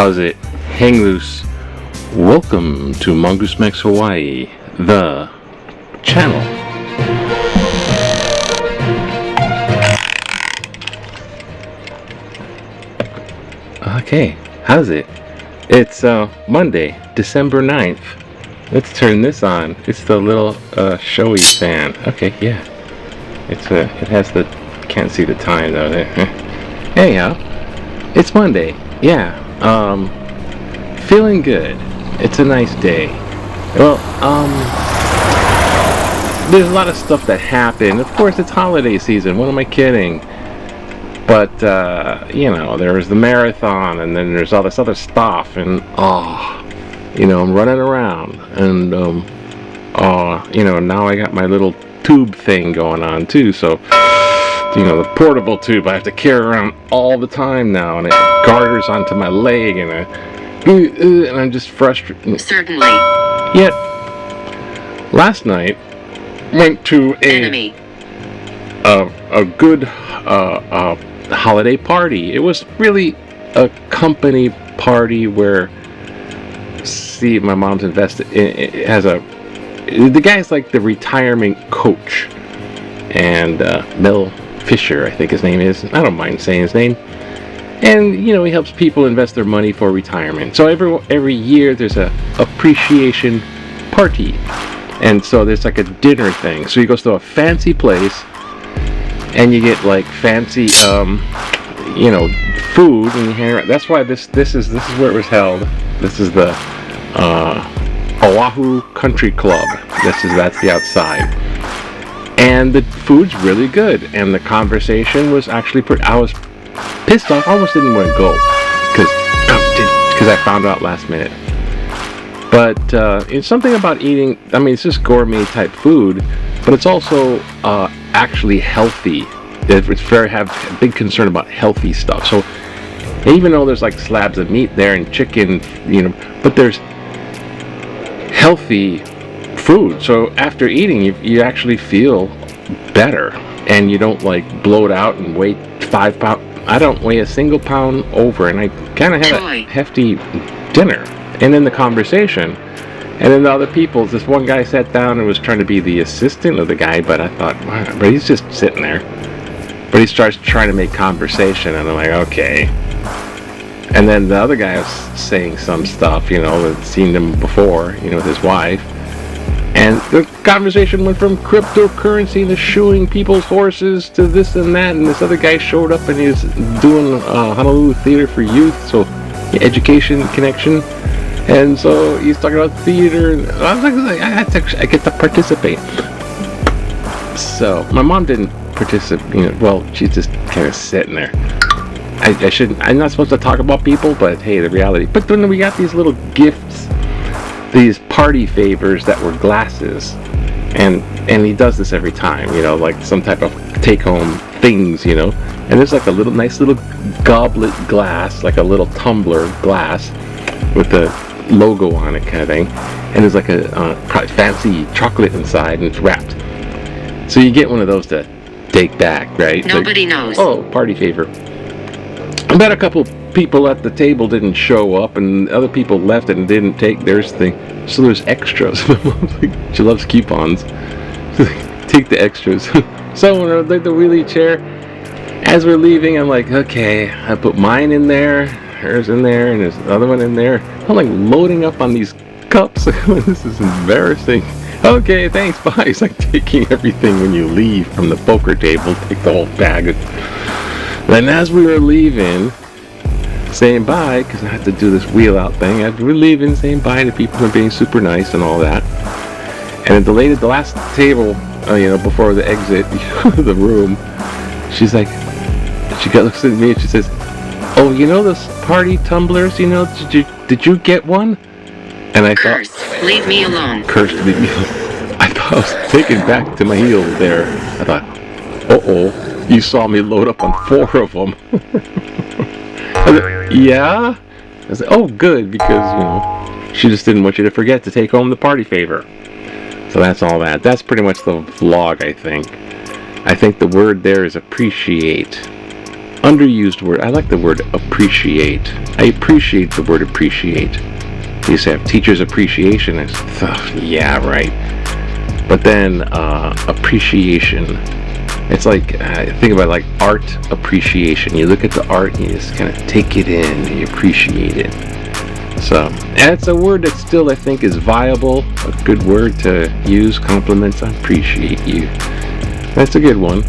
How's it? Hang loose. Welcome to Mongoose Max Hawaii, the channel. Okay, how's it? It's Monday, December 9th. Let's turn this on. It's the little showy fan. Okay, yeah. It has the, can't see the time though. Anyhow, it's Monday. Yeah. Feeling good. It's a nice day. Well, there's a lot of stuff that happened. Of course, it's holiday season. What am I kidding? But, you know, there was the marathon, and then there's all this other stuff, and, you know, I'm running around, and, you know, now I got my little tube thing going on, too, so, you know, the portable tube I have to carry around all the time now, and it garters onto my leg, and I'm just frustrated. Certainly. Yet, last night, went to a good holiday party. It was really a company party where, see, my mom's invested. It has the guy's like the retirement coach, and Mel Fisher, I think his name is. I don't mind saying his name. And you know, he helps people invest their money for retirement. So every year there's a appreciation party, and so there's like a dinner thing. So he goes to a fancy place, and you get like fancy, you know, food, and you hang around. That's why this is where it was held. This is the Oahu Country Club. That's the outside, and the food's really good, and the conversation was actually pretty. I was pissed off. I almost didn't want to go because I found out last minute. But it's something about eating. I mean, it's just gourmet type food, but it's also actually healthy. It's have a big concern about healthy stuff. So even though there's like slabs of meat there and chicken, you know, but there's healthy food. So after eating, you actually feel better, and you don't like bloat out and weigh 5 pounds. I don't weigh a single pound over, and I kind of had a hefty dinner. And then the conversation, and then the other people, this one guy sat down and was trying to be the assistant of the guy, but I thought, wow, but he's just sitting there. But he starts trying to make conversation, and I'm like, okay. And then the other guy was saying some stuff, you know, that seen him before, you know, with his wife. And the conversation went from cryptocurrency to shoeing people's horses to this and that. And this other guy showed up, and he was doing Honolulu Theater for Youth, so education connection. And so he's talking about theater, and I was like, I get to participate. So my mom didn't participate. You know, well, she's just kind of sitting there. I shouldn't. I'm not supposed to talk about people, but hey, the reality. But then we got these little gifts. These party favors that were glasses, and he does this every time, you know, like some type of take-home things, you know. And there's like a little nice little goblet glass, like a little tumbler glass with the logo on it, kind of thing. And there's like a probably fancy chocolate inside, and it's wrapped. So you get one of those to take back, right? Nobody knows. Oh, party favor. I bet a couple people at the table didn't show up, and other people left and didn't take their thing, so there's extras. She loves coupons. Take the extras. So when I like the wheelie chair, as we're leaving, I'm like, okay, I put mine in there, hers in there, and there's another one in there. I'm like loading up on these cups. This is embarrassing. Okay, thanks, bye. It's like taking everything when you leave from the poker table. Take the whole bag. Then as we were leaving, saying bye, because I had to do this wheel out thing. As we're leaving, saying bye to people and being super nice and all that. And the lady at the last table, you know, before the exit of the room, she's like, looks at me and she says, "Oh, you know those party tumblers? You know, did you get one?" And I thought, leave me alone. Curse, leave me alone. I thought I was taken back to my heels there. I thought, uh-oh, you saw me load up on 4 of them. Yeah? I was like, oh, good, because, you know, she just didn't want you to forget to take home the party favor. So that's all that. That's pretty much the vlog, I think. I think the word there is appreciate. underused word. I like the word appreciate. I appreciate the word appreciate. We used to have teachers appreciation. I said, yeah, right. But then appreciation. It's like, think about it like art appreciation. You look at the art and you just kind of take it in and you appreciate it. So, and it's a word that still, I think, is viable. A good word to use. Compliments. I appreciate you. That's a good one.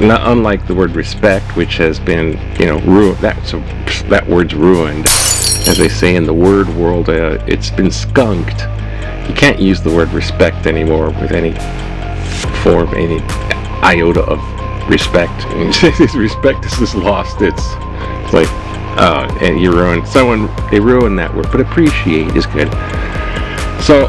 Not unlike the word respect, which has been, ruined. That word's ruined, as they say in the word world. It's been skunked. You can't use the word respect anymore with any form, any iota of respect. Respect is just lost. It's like, and you ruined. They ruined that word. But appreciate is good. So,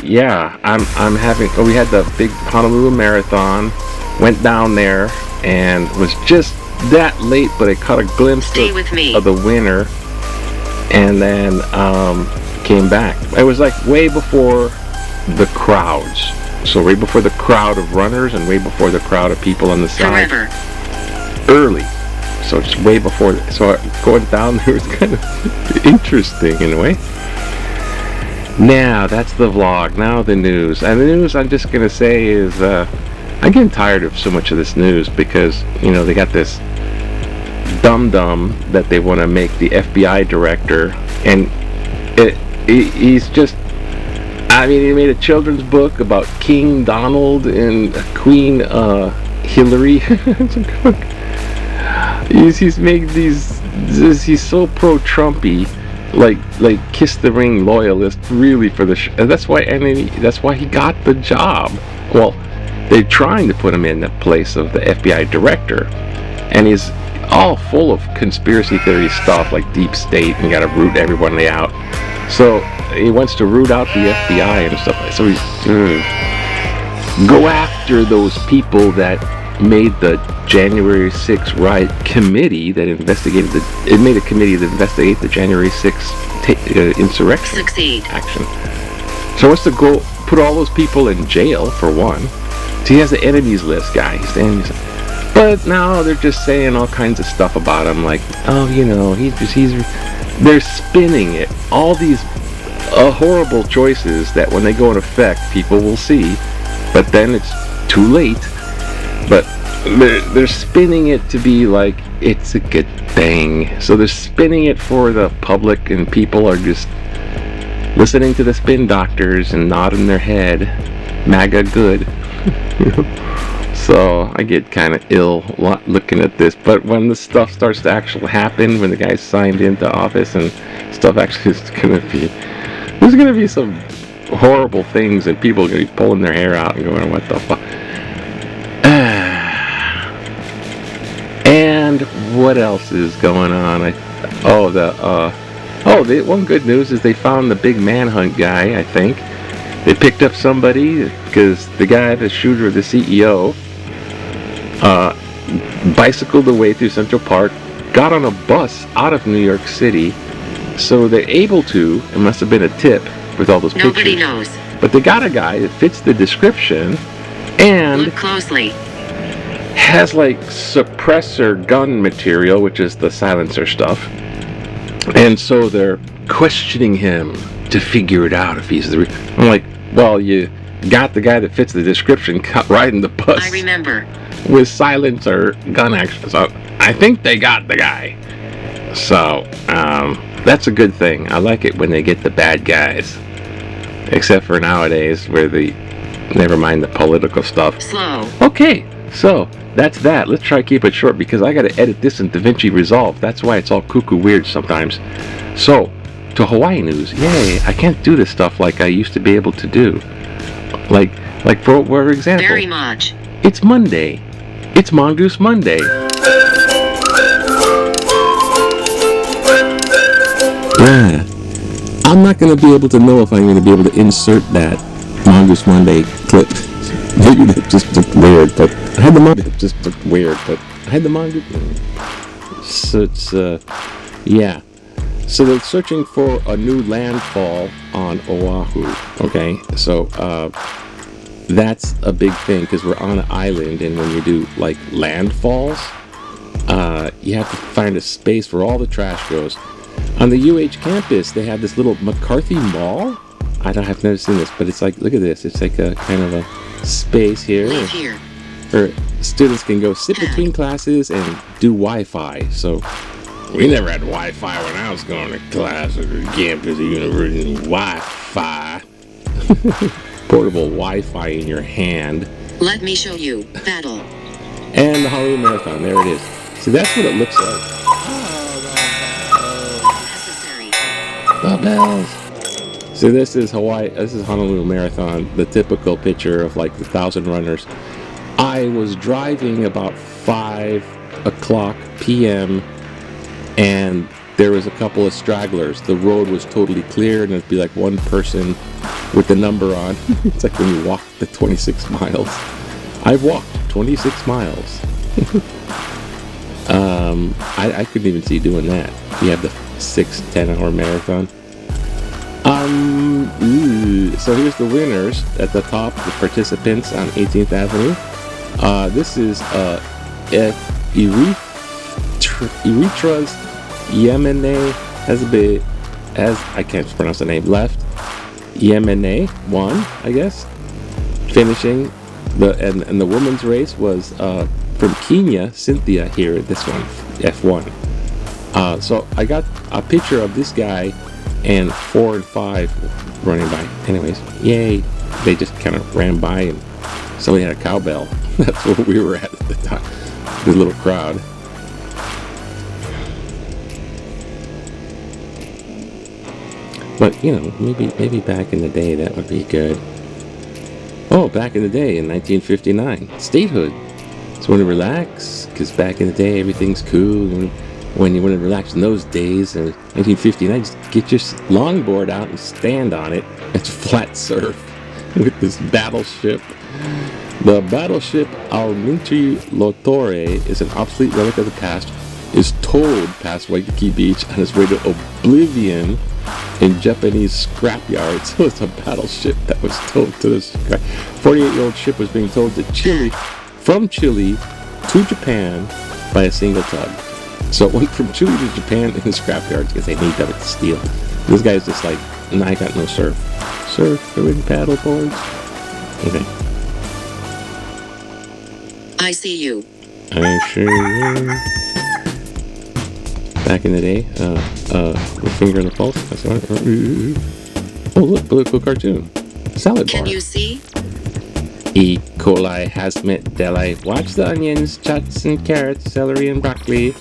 yeah, I'm having. We had the big Honolulu Marathon. Went down there and was just that late, but I caught a glimpse of the winner, and then came back. It was like way before the crowds. So way before the crowd of runners and way before the crowd of people on the side. Early. So it's way before. So going down there was kind of interesting in a way. Now, that's the vlog. Now the news. And the news I'm just going to say is, I'm getting tired of so much of this news because, they got this dum-dum that they want to make the FBI director. And he's just, he made a children's book about King Donald and Queen Hillary. He's made he's so pro-Trumpy. Like kiss the ring loyalist, really, for the that's why he got the job. Well, they're trying to put him in the place of the FBI director, and he's all full of conspiracy theory stuff like deep state and got to root everybody out. So he wants to root out the FBI and stuff like. So he's go after those people that made the January 6th riot committee that investigated it made a committee to investigate the January 6th insurrection action. So what's the goal? Put all those people in jail for one. So he has the enemies list guy. He's the enemies list. But now they're just saying all kinds of stuff about him, like, they're spinning it. All these horrible choices that when they go in effect, people will see, but then it's too late. But they're spinning it to be like it's a good thing. So they're spinning it for the public, and people are just listening to the spin doctors and nodding their head. MAGA good. So I get kind of ill looking at this. But when the stuff starts to actually happen, when the guy signed into office and stuff actually is there's going to be some horrible things, and people are going to be pulling their hair out and going, what the fuck? And what else is going on? The one good news is they found the big manhunt guy, I think. They picked up somebody because the guy, the shooter, the CEO, bicycled away through Central Park, got on a bus out of New York City. So they're able to, it must have been a tip with all those pictures. Nobody knows. But they got a guy that fits the description and look closely. Has like suppressor gun material, which is the silencer stuff. And so they're questioning him to figure it out if he's the I'm like, well, you got the guy that fits the description riding the bus. I remember. With silencer gun action. So I think they got the guy. So that's a good thing. I like it when they get the bad guys. Except for nowadays where never mind the political stuff. Slow. Okay, so that's that. Let's try to keep it short because I got to edit this in DaVinci Resolve. That's why it's all cuckoo weird sometimes. So, to Hawaii news. Yay, I can't do this stuff like I used to be able to do. Like for example. Very much. It's Monday. It's Mongoose Monday. Yeah. I'm not going to be able to know if I'm going to be able to insert that Mongoose Monday clip. Maybe that just looked weird, but I had the Mongoose. So it's, yeah. So they're searching for a new landfall on Oahu, okay? So, That's a big thing because we're on an island, and when you do like landfalls, you have to find a space where all the trash goes. On the UH campus, they have this little McCarthy Mall. I've never seen this, but it's like, look at this. It's like a kind of a space here where students can go sit between classes and do Wi-Fi. So we never had Wi-Fi when I was going to class at the campus of university. Wi-Fi. Portable Wi-Fi in your hand. Let me show you. Battle. And the Honolulu Marathon. There it is. So that's what it looks like. Necessary. The bells. So this is Hawaii. This is Honolulu Marathon. The typical picture of like the 1,000 runners. I was driving about 5 o'clock p.m. and there was a couple of stragglers. The road was totally clear, and it'd be like one person with the number on. It's like when you walk the 26 miles. I've walked 26 miles. I couldn't even see doing that. You have the 6-10 hour marathon. So here's the winners at the top, the participants on 18th Avenue. This is Eritrea's Yemene as I can't pronounce the name, left. Yemene won, I guess. Finishing and the women's race was from Kenya, Cynthia here, this one, F1. So I got a picture of this guy and 4 and 5 running by. Anyways, yay. They just kind of ran by and somebody had a cowbell. That's where we were at the time. The little crowd. But, you know, maybe back in the day that would be good. Oh, back in the day in 1959, statehood. So when you relax, because back in the day everything's cool. When you want to relax in those days, in 1959, just get your longboard out and stand on it. It's flat surf with this battleship. The battleship Almirante Lotore is an obsolete relic of the past. Is towed past Waikiki Beach on its way to oblivion in Japanese scrapyard. So it's a battleship that was towed to the scrap. 48-year-old ship was being towed to Chile, from Chile to Japan by a single tug. So it went from Chile to Japan in the scrapyard because they need that steel. This guy's just like, nah, I got no surf. Surf, they're in paddle boards. Okay. I see you. I sure will. Back in the day, with finger on the pulse. Oh, look, political cartoon. Salad bar. Can you see? E. coli, hazmat, deli. Watch the onions, chuts and carrots, celery and broccoli.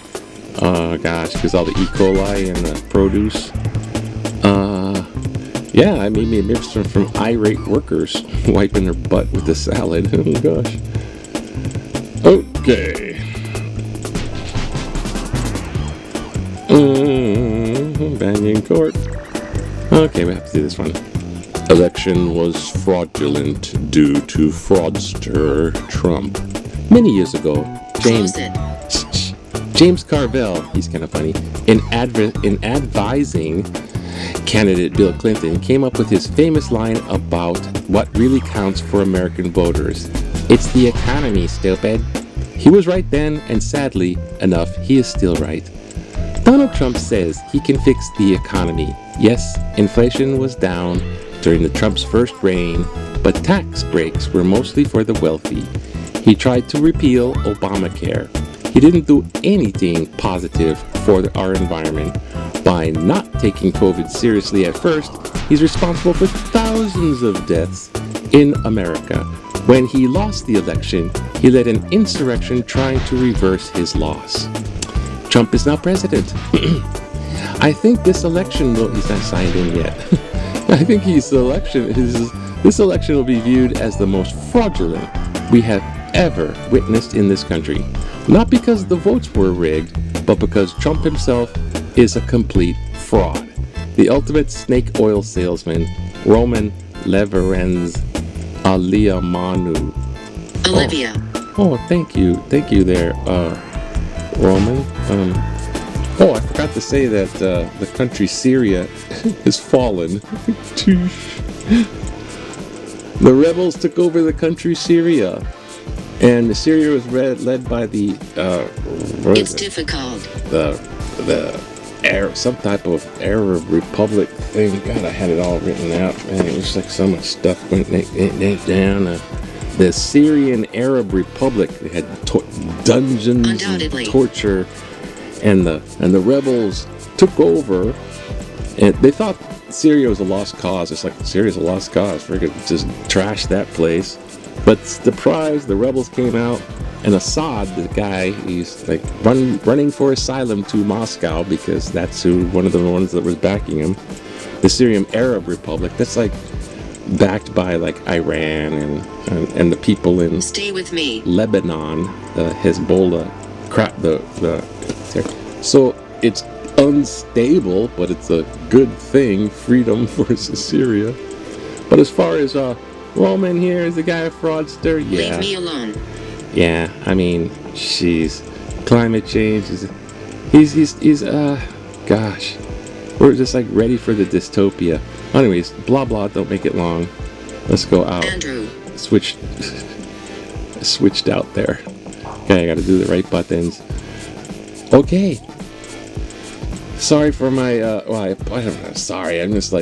Oh gosh, because all the E. coli and the produce. Yeah, I mean, maybe it's from irate workers wiping their butt with the salad. Oh gosh. Okay. Banyan Court. Okay, we have to do this one. Election was fraudulent due to fraudster Trump. Many years ago, James Carville, he's kind of funny, in advising candidate Bill Clinton, came up with his famous line about what really counts for American voters. It's the economy, stupid. He was right then, and sadly enough, he is still right. Donald Trump says he can fix the economy. Yes, inflation was down during the Trump's first reign, but tax breaks were mostly for the wealthy. He tried to repeal Obamacare. He didn't do anything positive for our environment. By not taking COVID seriously at first, he's responsible for thousands of deaths in America. When he lost the election, he led an insurrection trying to reverse his loss. Trump is now president. I think this election will, he's not signed in yet. I think this election will be viewed as the most fraudulent we have ever witnessed in this country. Not because the votes were rigged, but because Trump himself is a complete fraud. The ultimate snake oil salesman, Roman Leverenz Aliamanu. Olivia. Oh, thank you there, Roman. Oh, I forgot to say that the country Syria has fallen. The rebels took over the country Syria, and the Syria was led by the It's difficult. some type of Arab Republic thing. God, I had it all written out, man. It was like so much stuff went down. The Syrian Arab Republic. They had dungeons Undoubtedly. and torture, and the rebels took over, and they thought Syria was a lost cause. It's like, Syria's a lost cause. We're gonna just trash that place. But surprise, the rebels came out, and Assad, the guy, he's like running for asylum to Moscow because that's one of the ones that was backing him. The Syrian Arab Republic. That's like backed by like Iran and the people in Stay with me. Lebanon, the Hezbollah, so it's unstable, but it's a good thing. Freedom versus Syria. But as far as Roman here is the guy a fraudster, yeah. Leave me alone. Yeah, I mean, she's climate change is he's gosh. We're just like ready for the dystopia. Anyways, blah blah, don't make it long. Let's go out. Andrew. Switched out there. Okay, I gotta do the right buttons. Okay. Sorry for my I don't know, sorry, I'm just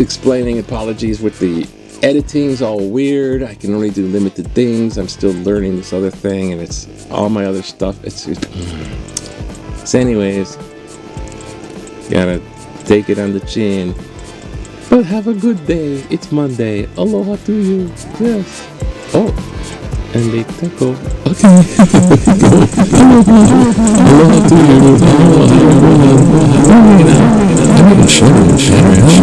explaining. Apologies with the editing's all weird. I can only do limited things. I'm still learning this other thing, and it's all my other stuff. So anyways, gotta take it on the chin. But have a good day. It's Monday. Aloha to you. Yes. Oh, and they taco. Okay. Aloha to you. Aloha. I mean,